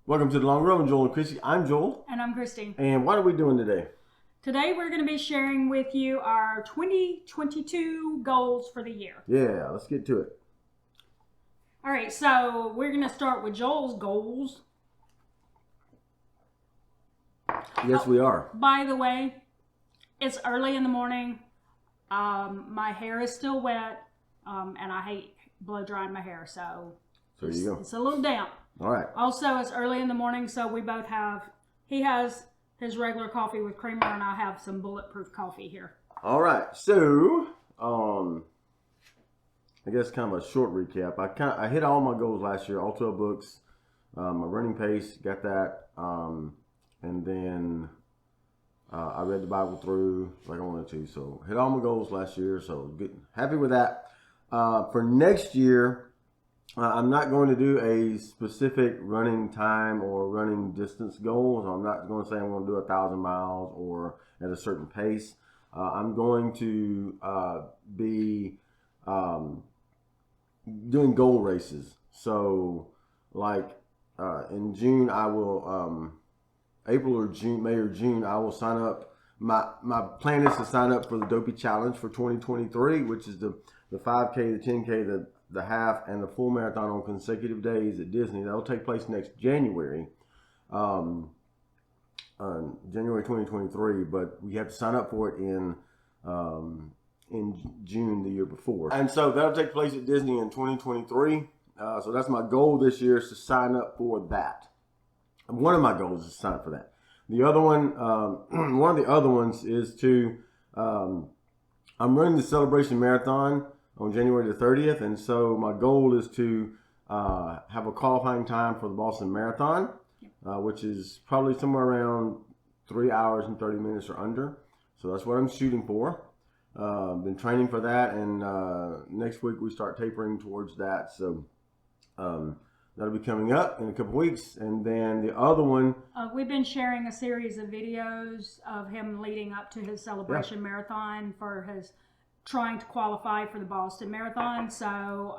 Welcome to the Long Road with Joel and Chrissy. I'm Joel. And I'm Christy. And what are we doing today? Today we're going to be sharing with you our 2022 goals for the year. Yeah, let's get to it. All right, so we're going to start with Joel's goals. Yes, we are. By the way, it's early in the morning. My hair is still wet, and I hate blow drying my hair, so there you go. It's a little damp. All right. Also, it's early in the morning, so we both he has his regular coffee with creamer, and I have some bulletproof coffee here. All right. So, I guess kind of a short recap. I hit all my goals last year, all 12 books. My running pace, got that. And then I read the Bible through like I wanted to. So, hit all my goals last year. So, good, happy with that. For next year, I'm not going to do a specific running time or running distance goal. So I'm not going to say I'm going to do 1,000 miles or at a certain pace. I'm going to be doing goal races. So like in June, I will, April or June, May or June, I will sign up. My plan is to sign up for the Dopey Challenge for 2023, which is the 5K, the 10K, the half, and the full marathon on consecutive days at Disney. That'll take place next January, January 2023. But we have to sign up for it in June the year before, and so that'll take place at Disney in 2023. So that's my goal this year, is to sign up for that. One of my goals is to sign up for that. The other one, one of the other ones is to I'm running the Celebration Marathon on January the 30th, and so my goal is to have a qualifying time for the Boston Marathon, which is probably somewhere around 3 hours and 30 minutes or under. So that's what I'm shooting for. Been training for that, and next week we start tapering towards that. So that'll be coming up in a couple weeks. And then the other one, we've been sharing a series of videos of him leading up to his Celebration Marathon for his trying to qualify for the Boston Marathon. So,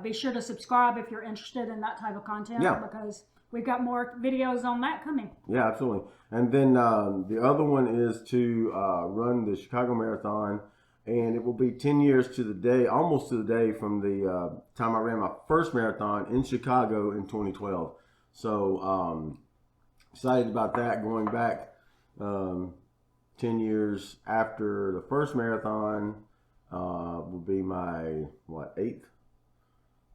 be sure to subscribe if you're interested in that type of content, because we've got more videos on that coming. Yeah, absolutely. And then the other one is to run the Chicago Marathon, and it will be 10 years to the day, almost to the day from the time I ran my first marathon in Chicago in 2012. So, excited about that, going back 10 years after the first marathon will be my, eighth?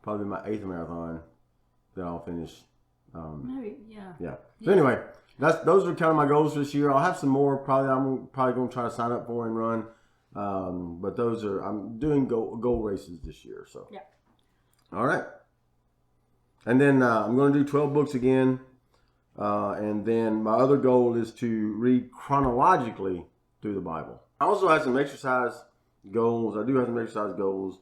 Probably my 8th marathon that I'll finish. Yeah. So anyway, those are kind of my goals this year. I'll have some more I'm probably going to try to sign up for and run. But I'm doing goal races this year. So, all right. And then I'm going to do 12 books again. And then my other goal is to read chronologically through the Bible. I also have some exercise goals. I do have some exercise goals.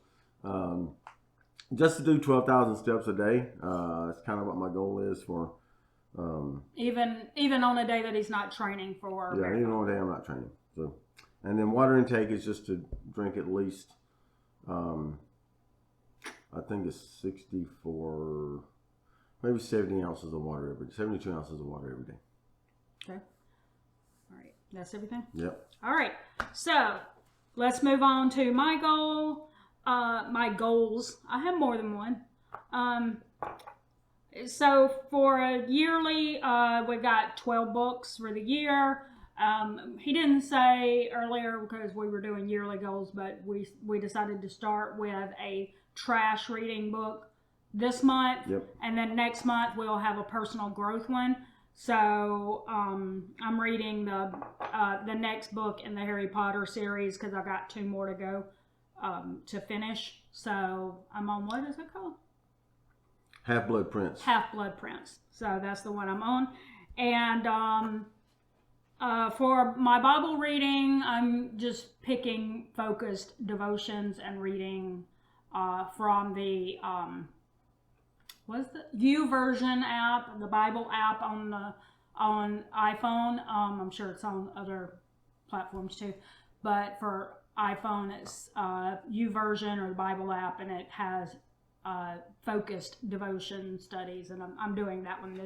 Just to do 12,000 steps a day. That's kind of what my goal is for. Even on a day that he's not training for. Yeah, even on a day I'm not training. So, and then water intake is just to drink at least, I think it's 64. Maybe 70 ounces of water 72 ounces of water every day. Okay. All right. That's everything? Yep. All right. So let's move on to my goal. My goals. I have more than one. So for a yearly, we got 12 books for the year. He didn't say earlier because we were doing yearly goals, but we decided to start with a trash reading book this month, and then next month we'll have a personal growth one. So I'm reading the next book in the Harry Potter series because I got 2 more to go to finish. So I'm on, what is it called? Half-Blood Prince. Half-Blood Prince. So that's the one I'm on. And for my Bible reading, I'm just picking focused devotions and reading from the what's the YouVersion app, the Bible app on iPhone. I'm sure it's on other platforms too, but for iPhone it's YouVersion or the Bible app, and it has focused devotion studies, and I'm doing that one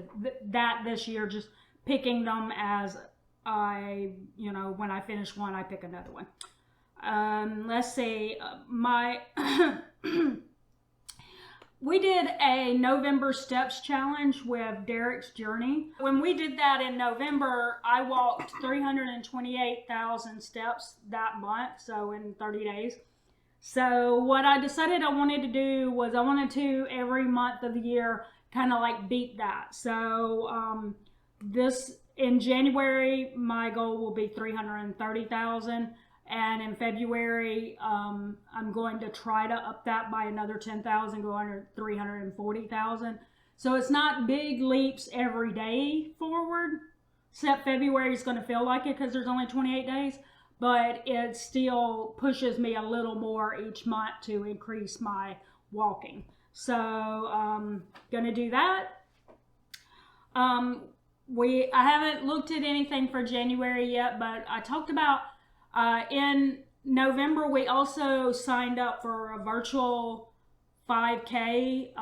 this year, just picking them as when I finish one, I pick another one. Let's see, we did a November Steps Challenge with Derek's Journey. When we did that in November, I walked 328,000 steps that month, so in 30 days. So what I decided I wanted to do was I wanted to, every month of the year, kind of like beat that. So in January, my goal will be 330,000. And in February, I'm going to try to up that by another 10,000, go under 340,000. So it's not big leaps every day forward, except February is going to feel like it because there's only 28 days. But it still pushes me a little more each month to increase my walking. So going to do that. I haven't looked at anything for January yet, but I talked about in November, we also signed up for a virtual 5K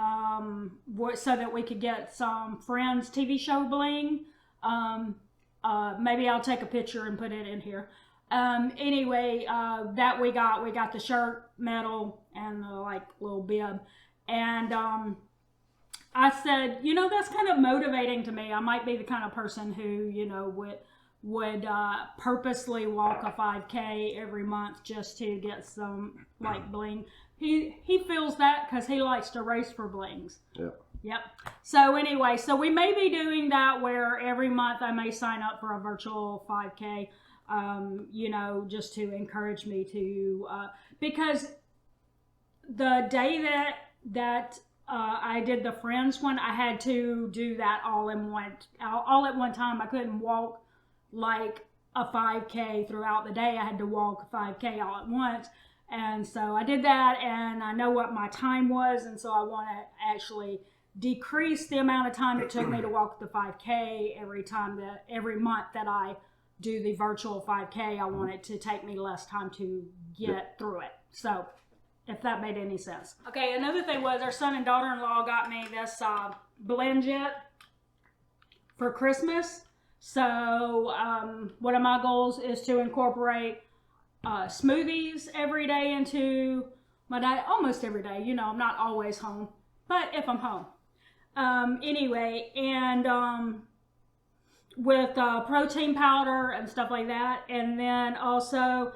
so that we could get some Friends TV show bling. Maybe I'll take a picture and put it in here. Anyway, that we got the shirt, medal, and the little bib. And I said, that's kind of motivating to me. I might be the kind of person who, would purposely walk a 5K every month just to get some bling. He feels that because he likes to race for blings. Yep. So anyway, we may be doing that where every month I may sign up for a virtual 5K, just to encourage me to, because the day that I did the Friends one, I had to do that all at one time. I couldn't walk like a 5K throughout the day. I had to walk a 5K all at once. And so I did that, and I know what my time was, and so I want to actually decrease the amount of time it took me to walk the 5K every month that I do the virtual 5K. I want it to take me less time to get through it. So if that made any sense. Okay, another thing was our son and daughter-in-law got me this BlendJet for Christmas. So one of my goals is to incorporate smoothies every day into my diet, almost every day. I'm not always home, but if I'm home. Anyway, and with protein powder and stuff like that. And then also,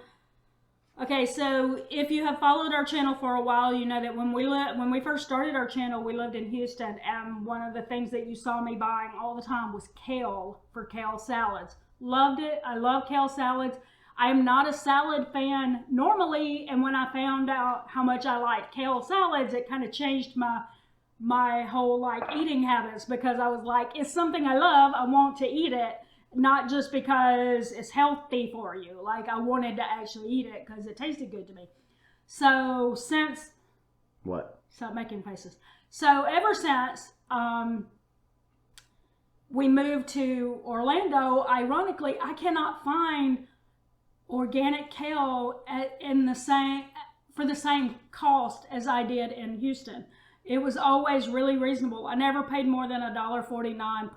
okay, so if you have followed our channel for a while, you know that when we first started our channel, we lived in Houston, and one of the things that you saw me buying all the time was kale for kale salads. Loved it. I love kale salads. I am not a salad fan normally, and when I found out how much I like kale salads, it kind of changed my whole eating habits, because I was like, it's something I love, I want to eat it, not just because it's healthy for you. I wanted to actually eat it because it tasted good to me. So since stop making faces. So ever since we moved to Orlando, ironically, I cannot find organic kale for the same cost as I did in Houston. It was always really reasonable. I never paid more than $1.49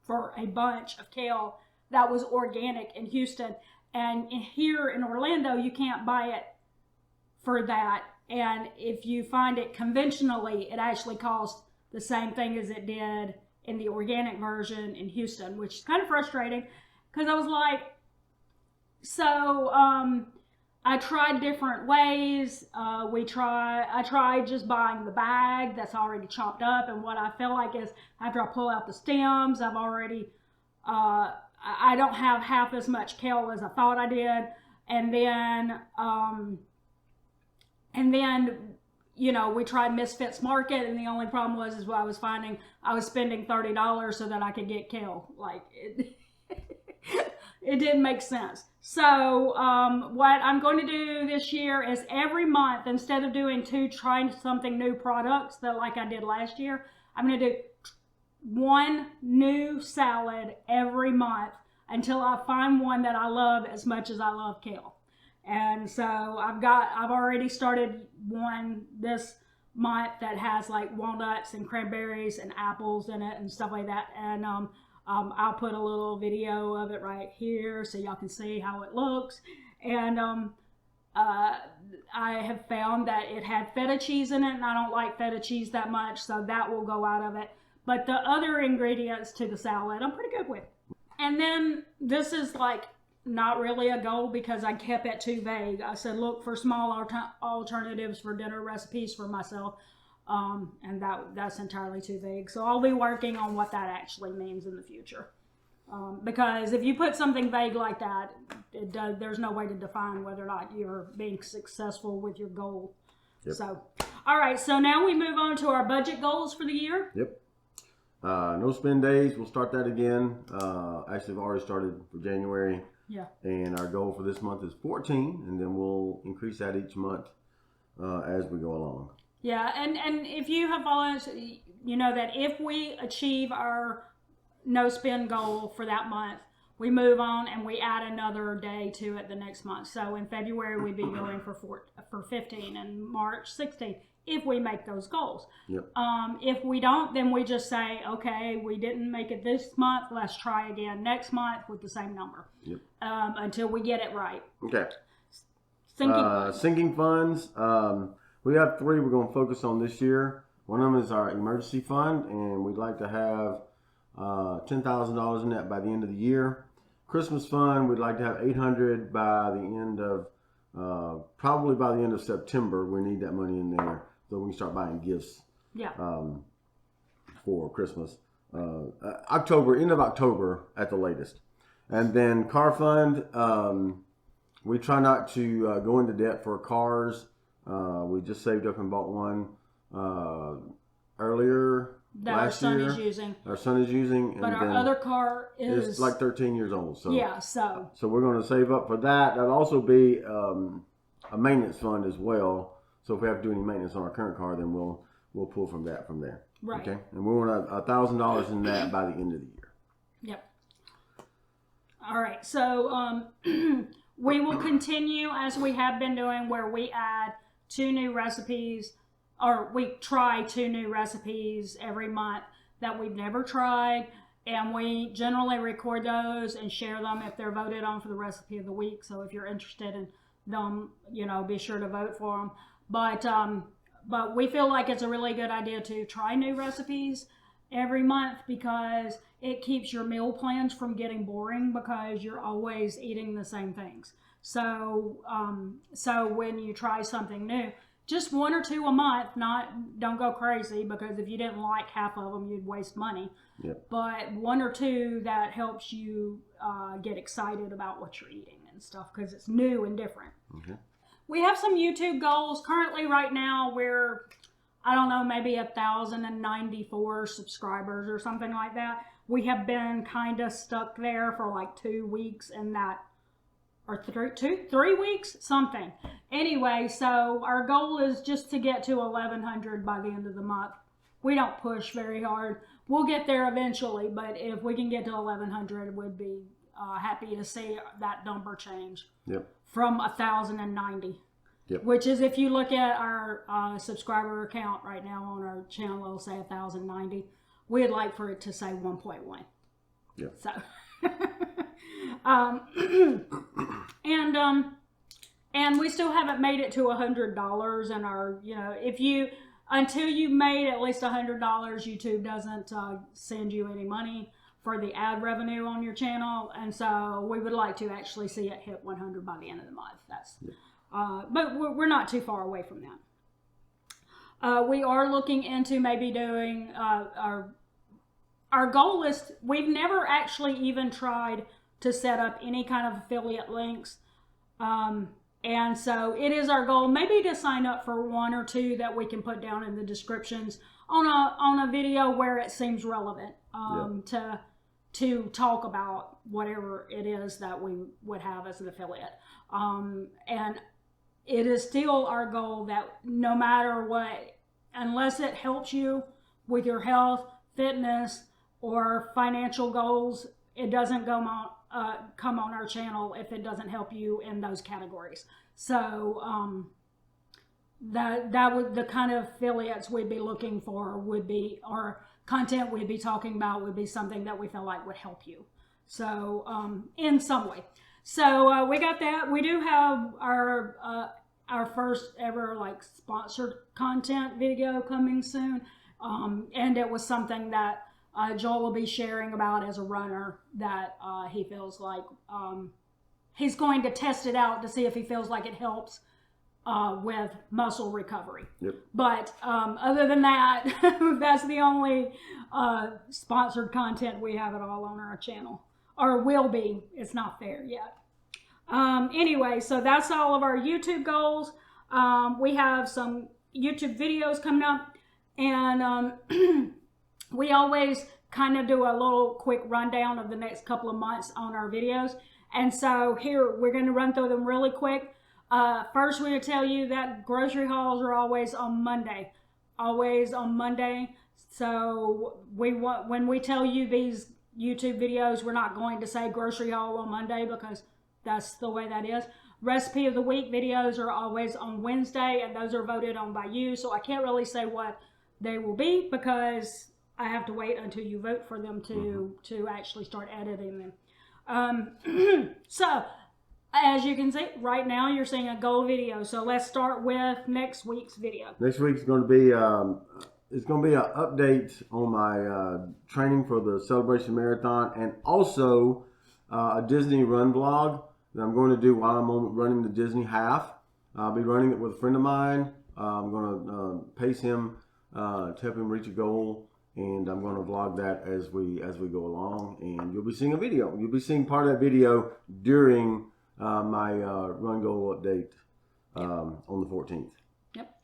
for a bunch of kale that was organic in Houston. And here in Orlando, you can't buy it for that. And if you find it conventionally, it actually costs the same thing as it did in the organic version in Houston, which is kind of frustrating, because I was like, I tried different ways. I tried just buying the bag that's already chopped up, and what I feel like is after I pull out the stems, I've already, I don't have half as much kale as I thought I did. And then, we tried Misfits Market, and the only problem was what I was finding, I was spending $30 so that I could get kale. It didn't make sense. So what I'm going to do this year is every month, instead of doing trying something new products that like I did last year, I'm going to do one new salad every month until I find one that I love as much as I love kale. And so I've already started one this month that has like walnuts and cranberries and apples in it and stuff like that. And I'll put a little video of it right here so y'all can see how it looks. And I have found that it had feta cheese in it, and I don't like feta cheese that much, so that will go out of it. But the other ingredients to the salad, I'm pretty good with. And then this is like not really a goal because I kept it too vague. I said, look for small alternatives for dinner recipes for myself. And that's entirely too vague. So I'll be working on what that actually means in the future. Because if you put something vague like that, there's no way to define whether or not you're being successful with your goal. Yep. So, all right. So now we move on to our budget goals for the year. Yep. No spend days. We'll start that again. Actually, I've already started for January. Yeah. And our goal for this month is 14, and then we'll increase that each month as we go along. Yeah, and if you have followed, you know that if we achieve our no spend goal for that month, we move on and we add another day to it the next month. So in February, we'd be going for 15 and March 16 if we make those goals. Yep. If we don't, then we just say, okay, we didn't make it this month. Let's try again next month with the same number. Yep. Until we get it right. Okay. Sinking funds. We have 3 we're going to focus on this year. One of them is our emergency fund, and we'd like to have $10,000 in that by the end of the year. Christmas fund, we'd like to have $800 by the end of, probably by the end of September. We need that money in there so we can start buying gifts. Yeah. For Christmas. October, end of October at the latest. And then car fund, we try not to go into debt for cars. We just saved up and bought one earlier that last year. Our son is using. But our other car is like 13 years old. So yeah, so we're going to save up for that. That'll also be a maintenance fund as well. So if we have to do any maintenance on our current car, then we'll pull from there. Right. Okay. And we want $1,000 in that by the end of the year. Yep. All right. So we will continue as we have been doing, where we add 2 new recipes, or we try 2 new recipes every month that we've never tried, and we generally record those and share them if they're voted on for the recipe of the week. So if you're interested in them, be sure to vote for them. But we feel like it's a really good idea to try new recipes every month because it keeps your meal plans from getting boring because you're always eating the same things. So when you try something new, just 1 or 2 a month, don't go crazy, because if you didn't like half of them, you'd waste money. Yep. But 1 or 2 that helps you get excited about what you're eating and stuff because it's new and different. Okay. We have some YouTube goals. Currently, right now, we're, I don't know, maybe 1,094 subscribers or something like that. We have been kind of stuck there for like 2 weeks and that, or 3 weeks, something. Anyway, so our goal is just to get to 1,100 by the end of the month. We don't push very hard. We'll get there eventually, but if we can get to 1,100, we'd be happy to see that number change. Yep. From 1,090. Yep. Which is, if you look at our subscriber count right now on our channel, it'll say 1,090. We'd like for it to say 1.1. Yep. So, and we still haven't made it to $100 in our, until you've made at least $100, YouTube doesn't send you any money for the ad revenue on your channel, and so we would like to actually see it hit 100 by the end of the month. But we're not too far away from that. We are looking into maybe doing our goal is, we've never actually even tried to set up any kind of affiliate links, and so it is our goal maybe to sign up for 1 or 2 that we can put down in the descriptions on a video where it seems relevant to talk about whatever it is that we would have as an affiliate. And it is still our goal that no matter what, unless it helps you with your health, fitness, or financial goals, it doesn't come on our channel if it doesn't help you in those categories. So that would the kind of affiliates we'd be looking for would be, or content we'd be talking about would be something that we feel like would help you. So in some way. So we got that. We do have our first ever like sponsored content video coming soon, and it was something that Joel will be sharing about as a runner that he feels like he's going to test it out to see if he feels like it helps with muscle recovery. Yep. But other than that, that's the only sponsored content we have at all on our channel, or will be. It's not there yet. Anyway, so that's all of our YouTube goals. We have some YouTube videos coming up, and we always kind of do a little quick rundown of the next couple of months on our videos. And so here, we're going to run through them really quick. First, we're going to tell you that grocery hauls are always on Monday. Always on Monday. So when we tell you these YouTube videos, we're not going to say grocery haul on Monday because that's the way that is. Recipe of the week videos are always on Wednesday, and those are voted on by you. So I can't really say what they will be because I have to wait until you vote for them to actually start editing them. So as you can see, right now you're seeing a goal video. So let's start with next week's video. Next week's going to be it's going to be an update on my training for the Celebration Marathon, and also a Disney run vlog that I'm going to do while I'm running the Disney half. I'll be running it with a friend of mine. I'm going to pace him to help him reach a goal, and I'm going to vlog that as we go along. And you'll be seeing a video. You'll be seeing part of that video during my run goal update on the 14th. Yep.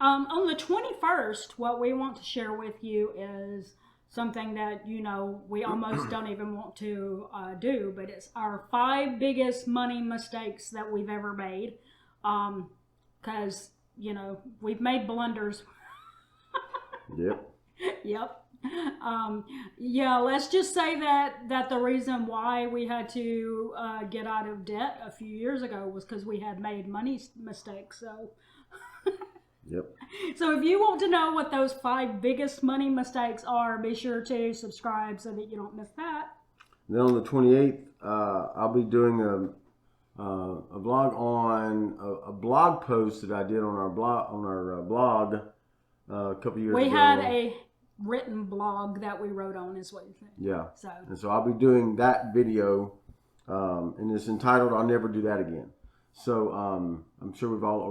On the 21st, what we want to share with you is something that, you know, we almost don't even want to do, but it's our 5 biggest money mistakes that we've ever made. Because, you know, we've made blunders. Yep. Yep. Yeah, let's just say that the reason why we had to get out of debt a few years ago was because we had made money mistakes. So Yep. So if you want to know what those 5 biggest money mistakes are, be sure to subscribe so that you don't miss that. Then on the 28th, I'll be doing a vlog on a blog post that I did on our blog a couple years ago. We had a written blog that we wrote on, is what you're saying. Yeah. So. And so I'll be doing that video, and it's entitled "I'll Never Do That Again." So I'm sure we've all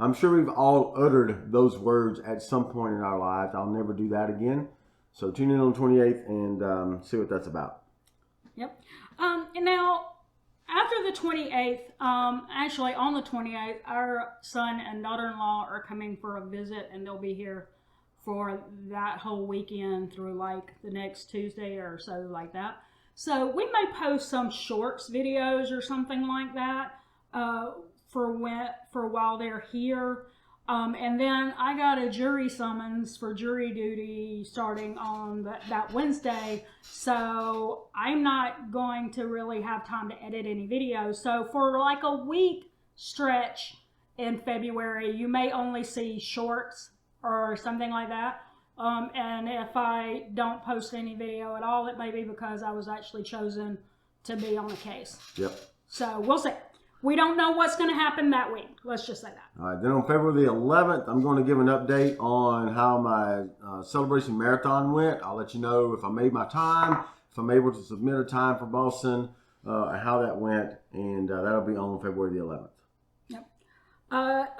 I'm sure we've all uttered those words at some point in our lives. I'll never do that again. So tune in on the 28th and see what that's about. Yep. And now, after the 28th, actually on the 28th, our son and daughter-in-law are coming for a visit, and they'll be here for that whole weekend through like the next Tuesday or so, like that. So we may post some shorts videos or something like that for while they're here. And then I got a jury summons for jury duty starting on that Wednesday. So I'm not going to really have time to edit any videos. So for like a week stretch in February, you may only see shorts or something like that. And if I don't post any video at all, it may be because I was actually chosen to be on the case. Yep. So we'll see. We don't know what's going to happen that week. Let's just say that. All right. Then on February the 11th, I'm going to give an update on how my Celebration Marathon went. I'll let you know if I made my time, if I'm able to submit a time for Boston, how that went. And that'll be on February the 11th. Yep.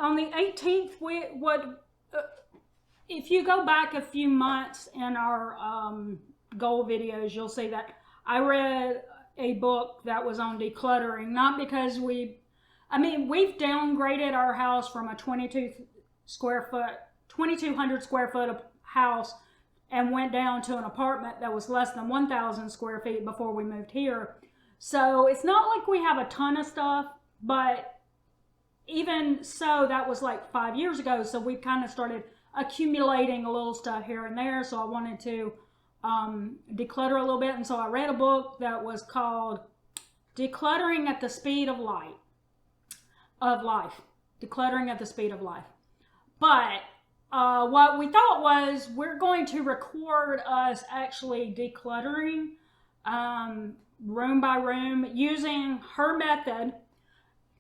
On the 18th, if you go back a few months in our goal videos, you'll see that I read a book that was on decluttering, not because we've downgraded our house from a 2200 square foot house and went down to an apartment that was less than 1,000 square feet before we moved here. So it's not like we have a ton of stuff, but even so, that was like 5 years ago. So we kind of started accumulating a little stuff here and there. So I wanted to declutter a little bit, and so I read a book that was called Decluttering at the Speed of Life. decluttering at the speed of life. But what we thought was we're going to record us actually decluttering room by room using her method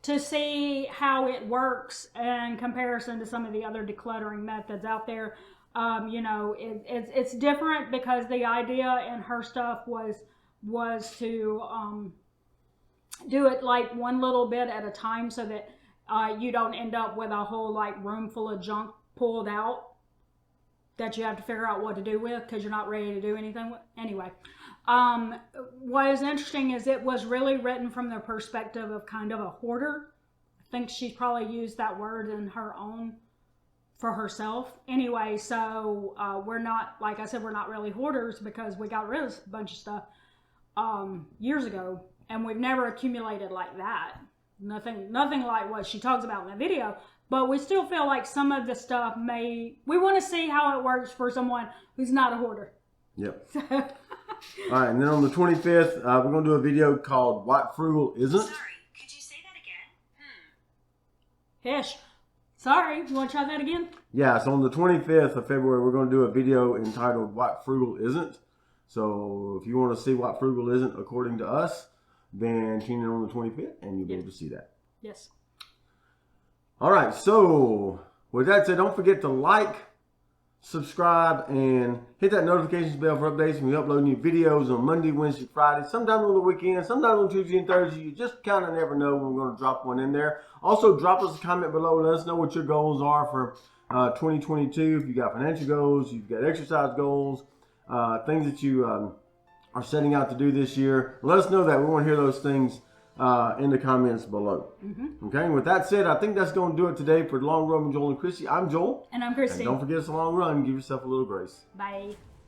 to see how it works in comparison to some of the other decluttering methods out there. It's different because the idea in her stuff was to do it like one little bit at a time so that you don't end up with a whole like room full of junk pulled out that you have to figure out what to do with because you're not ready to do anything with. Anyway, what is interesting is it was really written from the perspective of kind of a hoarder. I think she's probably used that word in her own for herself. Anyway, so we're not, like I said, we're not really hoarders because we got rid of a bunch of stuff years ago, and we've never accumulated like that. Nothing like what she talks about in the video. But we still feel like some of the stuff we want to see how it works for someone who's not a hoarder. Yep. All right, and then on the 25th, we're going to do a video called What Frugal Isn't. Sorry, could you say that again? Hish. Sorry, you want to try that again? Yeah, so on the 25th of February, we're going to do a video entitled What Frugal Isn't. So if you want to see what frugal isn't according to us, then tune in on the 25th and you'll be able to see that. Yes. All right, so with that said, don't forget to like, subscribe, and hit that notifications bell for updates when we upload new videos on Monday, Wednesday, Friday, sometimes on the weekend, sometimes on Tuesday and Thursday. You just kind of never know when we're going to drop one in there. Also, drop us a comment below. Let us know what your goals are for 2022. If you got financial goals, you've got exercise goals, things that you are setting out to do this year. Let us know that. We want to hear those things in the comments below. Mm-hmm. Okay, and with that said, I think that's going to do it today for Long Run with Joel and Chrissy. I'm Joel. And I'm Christy. And don't forget it's a long run. Give yourself a little grace. Bye.